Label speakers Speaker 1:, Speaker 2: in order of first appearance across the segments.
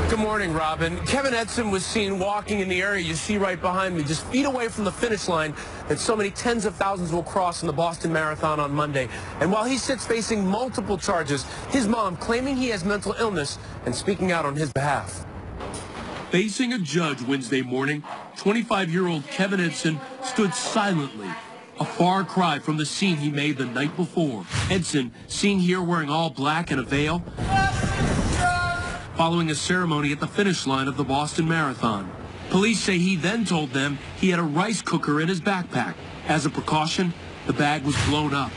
Speaker 1: Good morning, Robin. Kevin Edson was seen walking in the area you see right behind me, just feet away from the finish line that so many tens of thousands will cross in the Boston Marathon on Monday. And while he sits facing multiple charges, his mom claiming he has mental illness and speaking out on his behalf.
Speaker 2: Facing a judge Wednesday morning, 25-year-old Kevin Edson stood silently, a far cry from the scene he made the night before. Edson, seen here wearing all black and a veil, following a ceremony at the finish line of the Boston Marathon. Police say he then told them he had a rice cooker in his backpack. As a precaution, the bag was blown up.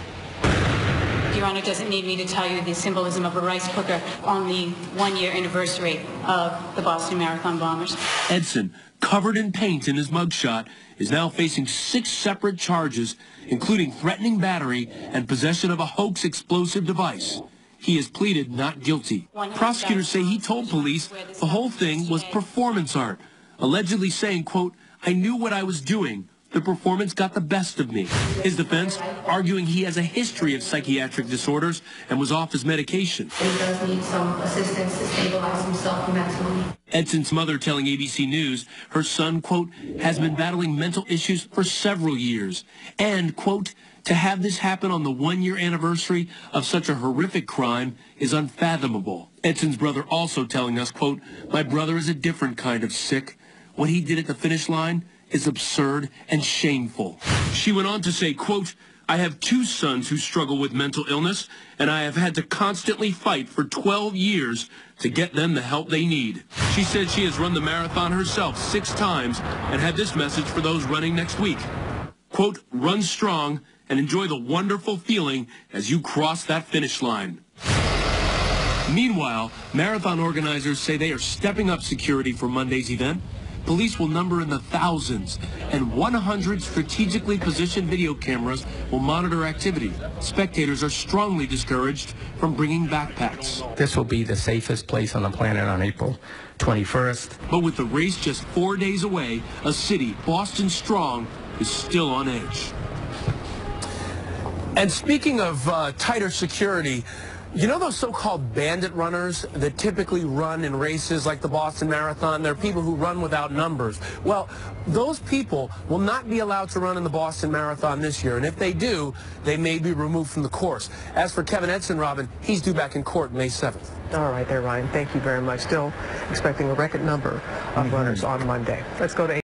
Speaker 3: Your Honor doesn't need me to tell you the symbolism of a rice cooker on the one-year anniversary of the Boston Marathon bombers.
Speaker 2: Edson, covered in paint in his mugshot, is now facing 6 separate charges, including threatening battery and possession of a hoax explosive device. He has pleaded not guilty. Prosecutors say he told police the whole thing was performance art, allegedly saying, quote, "I knew what I was doing. The performance got the best of me." His defense arguing he has a history of psychiatric disorders and was off his medication.
Speaker 4: He does need some assistance to stabilize himself mentally.
Speaker 2: Edson's mother telling ABC News her son, quote, has been battling mental issues for several years. And, quote, to have this happen on the one-year anniversary of such a horrific crime is unfathomable. Edson's brother also telling us, quote, my brother is a different kind of sick. What he did at the finish line is absurd and shameful. She went on to say, quote, I have 2 sons who struggle with mental illness, and I have had to constantly fight for 12 years to get them the help they need. She said she has run the marathon herself 6 times and had this message for those running next week. Quote, run strong and enjoy the wonderful feeling as you cross that finish line. Meanwhile, marathon organizers say they are stepping up security for Monday's event. Police will number in the thousands, and 100 strategically positioned video cameras will monitor activity. Spectators are strongly discouraged from bringing backpacks.
Speaker 5: This will be the safest place on the planet on April 21st.
Speaker 2: But with the race just 4 days away, a city, Boston strong, is still on edge.
Speaker 1: And speaking of tighter security, you know those so-called bandit runners that typically run in races like the Boston Marathon? They're people who run without numbers. Well, those people will not be allowed to run in the Boston Marathon this year, and if they do, they may be removed from the course. As for Kevin Edson, Robin, he's due back in court May 7th.
Speaker 6: All right there, Ryan. Thank you very much. Still expecting a record number of runners on Monday. Let's go to